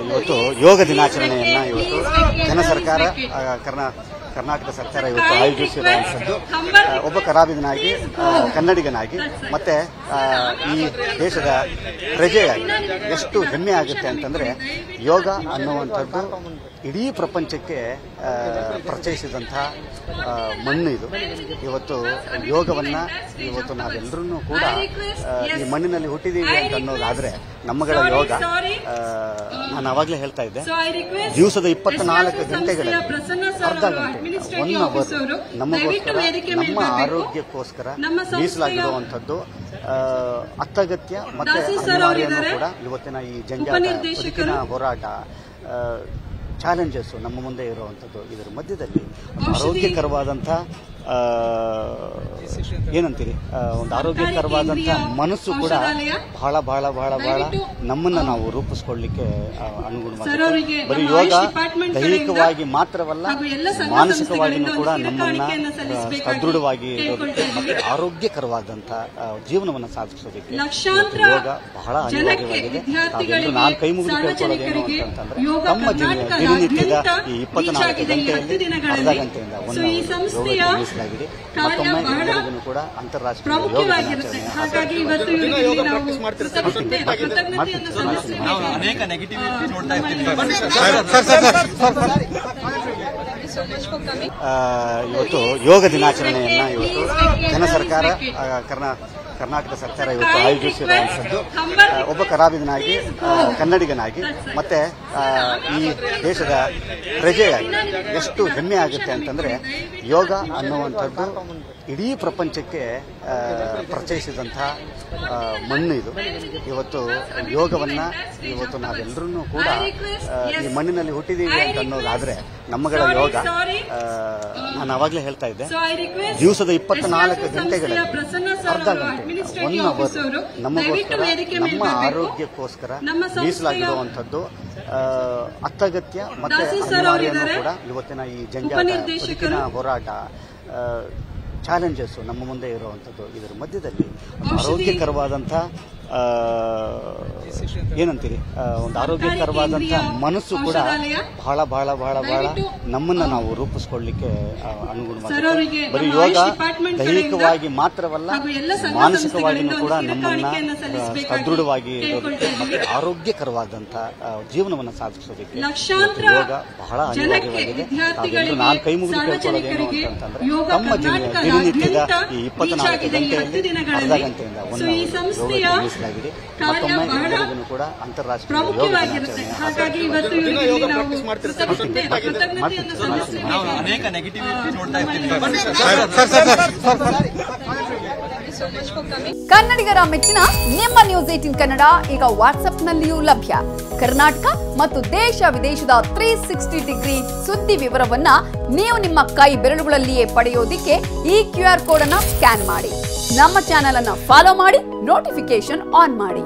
ಇವತ್ತು ಯೋಗ ದಿನಾಚರಣೆಯನ್ನು ಇವತ್ತು ಕೇಂದ್ರ ಸರ್ಕಾರ ಕರ್ನಾಟಕ ಸರ್ಕಾರ ಇವತ್ತು ಆಯೋಜಿಸಿರುವಂಥದ್ದು ಒಬ್ಬ ಕಲಾವಿದನಾಗಿ ಕನ್ನಡಿಗನಾಗಿ ಮತ್ತೆ ಈ ದೇಶದ ಪ್ರಜೆಯಾಗಿ ಎಷ್ಟು ಹೆಮ್ಮೆ ಆಗುತ್ತೆ ಅಂತಂದ್ರೆ ಯೋಗ ಅನ್ನುವಂಥದ್ದು ಇಡೀ ಪ್ರಪಂಚಕ್ಕೆ ಪರಿಚಯಿಸಿದಂತಹ ಮಣ್ಣು ಇದು. ಇವತ್ತು ಯೋಗವನ್ನು ಇವತ್ತು ನಾವೆಲ್ಲರೂ ಕೂಡ ಈ ಮಣ್ಣಿನಲ್ಲಿ ಹುಟ್ಟಿದೀವಿ ಅಂತ ಅನ್ನೋದಾದ್ರೆ ನಮ್ಮಗಳ ಯೋಗ ನಾನು ಅವಾಗಲೇ ಹೇಳ್ತಾ ಇದ್ದೆ, ದಿವಸದ 24 ಗಂಟೆಗಳಲ್ಲಿ ಅರ್ಧ ಗಂಟೆ 1 ಅವರ್ ನಮಗೋಸ್ಕರ ನಮ್ಮ ಆರೋಗ್ಯಕ್ಕೋಸ್ಕರ ಮೀಸಲಾಗಿರುವಂಥದ್ದು ಅತ್ಯಗತ್ಯ ಮತ್ತೆ ಅನಿವಾರ್ಯನೂ ಕೂಡ. ಇವತ್ತಿನ ಈ ಜಂಜಾಟ, ಬದುಕಿನ ಹೋರಾಟ, ಚಾಲೆಂಜಸ್ ನಮ್ಮ ಮುಂದೆ ಇರುವಂಥದ್ದು, ಇದರ ಮಧ್ಯದಲ್ಲಿ ಆರೋಗ್ಯಕರವಾದಂಥ ಏನಂತೀರಿ ಒಂದು ಆರೋಗ್ಯಕರವಾದಂಥ ಮನಸ್ಸು ಕೂಡ ಬಹಳ ಬಹಳ ಬಹಳ ಬಹಳ ನಮ್ಮನ್ನು ನಾವು ರೂಪಿಸ್ಕೊಳ್ಳಿಕ್ಕೆ ಅನುಗುಣವಾಗಿ ಬರೀ ಯೋಗ ದೈಹಿಕವಾಗಿ ಮಾತ್ರವಲ್ಲ ಮಾನಸಿಕವಾಗಿಯೂ ಕೂಡ ನಮ್ಮನ್ನ ಸದೃಢವಾಗಿ ಮತ್ತೆ ಆರೋಗ್ಯಕರವಾದಂಥ ಜೀವನವನ್ನು ಸಾಧಿಸೋದಕ್ಕೆ ಯೋಗ ಬಹಳ ಅನಿವಾರ್ಯವಾಗಿದೆ. ನಾನು ಕೈ ಮುಗಿದು ಕೇಳ್ಕೊಳ್ಳೋದೇನು ಅಂತಂದ್ರೆ ತಮ್ಮ ದಿನನಿತ್ಯದ ಈ 24 ಗಂಟೆಯಲ್ಲಿ ಅರ್ಧ ಗಂಟೆಯಿಂದ 1 ಅವರ್ ಯೋಗ ಮೀಸಲಾಗಿದೆ. ಮತ್ತೊಮ್ಮೆ ಎಲ್ಲರಿಗೂ ಕೂಡ ಅಂತಾರಾಷ್ಟ್ರೀಯ ಯೋಗ ಇವತ್ತು ಯೋಗ ದಿನಾಚರಣೆಯನ್ನ ಇವತ್ತು ಕೇಂದ್ರ ಸರ್ಕಾರ ಕರ್ನಾಟಕ ಸರ್ಕಾರ ಇವತ್ತು ಆಯೋಜಿಸಿರುವಂಥದ್ದು ಒಬ್ಬ ಕಲಾವಿದನಾಗಿ ಕನ್ನಡಿಗನಾಗಿ ಮತ್ತೆ ಈ ದೇಶದ ಪ್ರಜೆಯಾಗಿ ಎಷ್ಟು ಹೆಮ್ಮೆ ಆಗುತ್ತೆ ಅಂತಂದ್ರೆ ಯೋಗ ಅನ್ನುವಂಥದ್ದು ಇಡೀ ಪ್ರಪಂಚಕ್ಕೆ ಪರಿಚಯಿಸಿದಂತಹ ಮಣ್ಣು ಇದು. ಇವತ್ತು ಯೋಗವನ್ನು ಇವತ್ತು ನಾವೆಲ್ಲರೂ ಕೂಡ ಈ ಮಣ್ಣಿನಲ್ಲಿ ಹುಟ್ಟಿದೀವಿ ಅಂತ ಅನ್ನೋದಾದ್ರೆ ನಮ್ಮಗಳ ಯೋಗ ನಾನು ಅವಾಗಲೇ ಹೇಳ್ತಾ ಇದ್ದೆ, ದಿವಸದ 24 ಗಂಟೆಗಳಲ್ಲಿ ಅರ್ಧ ಗಂಟೆ 1 ಅವರ್ ನಮಗೋಸ್ಕರ ನಮ್ಮ ಆರೋಗ್ಯಕ್ಕೋಸ್ಕರ ಮೀಸಲಾಗಿರುವಂಥದ್ದು ಅತ್ಯಗತ್ಯ ಮತ್ತೆ ಅನಿವಾರ್ಯನೂ ಕೂಡ. ಇವತ್ತಿನ ಈ ಜಂಜಾಟ, ಬದುಕಿನ ಹೋರಾಟ, ಚಾಲೆಂಜಸ್ ನಮ್ಮ ಮುಂದೆ ಇರುವಂಥದ್ದು, ಇದರ ಮಧ್ಯದಲ್ಲಿ ಆರೋಗ್ಯಕರವಾದಂಥ ಏನಂತೀರಿ ಒಂದು ಆರೋಗ್ಯಕರವಾದಂಥ ಮನಸ್ಸು ಕೂಡ ಬಹಳ ಬಹಳ ಬಹಳ ಬಹಳ ನಮ್ಮನ್ನು ನಾವು ರೂಪಿಸ್ಕೊಳ್ಳಿಕ್ಕೆ ಅನುಗುಣವಾಗಿ ಬರೀ ಯೋಗ ದೈಹಿಕವಾಗಿ ಮಾತ್ರವಲ್ಲ ಮಾನಸಿಕವಾಗಿಯೂ ಕೂಡ ನಮ್ಮನ್ನ ಸದೃಢವಾಗಿ ಮತ್ತೆ ಆರೋಗ್ಯಕರವಾದಂಥ ಜೀವನವನ್ನು ಸಾಧಿಸೋದಕ್ಕೆ ಯೋಗ ಬಹಳ ಅನಿವಾರ್ಯವಾಗಿದೆ. ನಾನು ಕೈ ಮುಗಿದು ಕೇಳ್ಕೊಳ್ಳೋದೇನು ಅಂತಂದ್ರೆ ತಮ್ಮ ದಿನನಿತ್ಯದ ಈ 24 ಗಂಟೆಯಲ್ಲಿ ಅರ್ಧ ಗಂಟೆಯಿಂದ 1 ಅವರ್ ಯೋಗ ಮೀಸಲಾಗಿದೆ. ಮತ್ತೊಮ್ಮೆ ಎಲ್ಲರಿಗೂ ಕೂಡ ಅಂತಾರಾಷ್ಟ್ರೀಯ ಯೋಗ ಕನ್ನಡಿಗರ ಮೆಚ್ಚಿನ ನಿಮ್ಮ ನ್ಯೂಸ್ 18 ಕನ್ನಡ ಈಗ ವಾಟ್ಸ್ಆಪ್ನಲ್ಲಿಯೂ ಲಭ್ಯ. ಕರ್ನಾಟಕ ಮತ್ತು ದೇಶ ವಿದೇಶದ 360 ಡಿಗ್ರಿ ಸುದ್ದಿ ವಿವರವನ್ನ ನೀವು ನಿಮ್ಮ ಕೈ ಬೆರಳುಗಳಲ್ಲಿಯೇ ಪಡೆಯೋದಿಕ್ಕೆ ಈ QR ಕೋಡ್ ಅನ್ನು ಸ್ಕ್ಯಾನ್ ಮಾಡಿ. ನಮ್ಮ ಚಾನೆಲ್ ಅನ್ನು ಫಾಲೋ ಮಾಡಿ, ನೋಟಿಫಿಕೇಶನ್ ಆನ್ ಮಾಡಿ.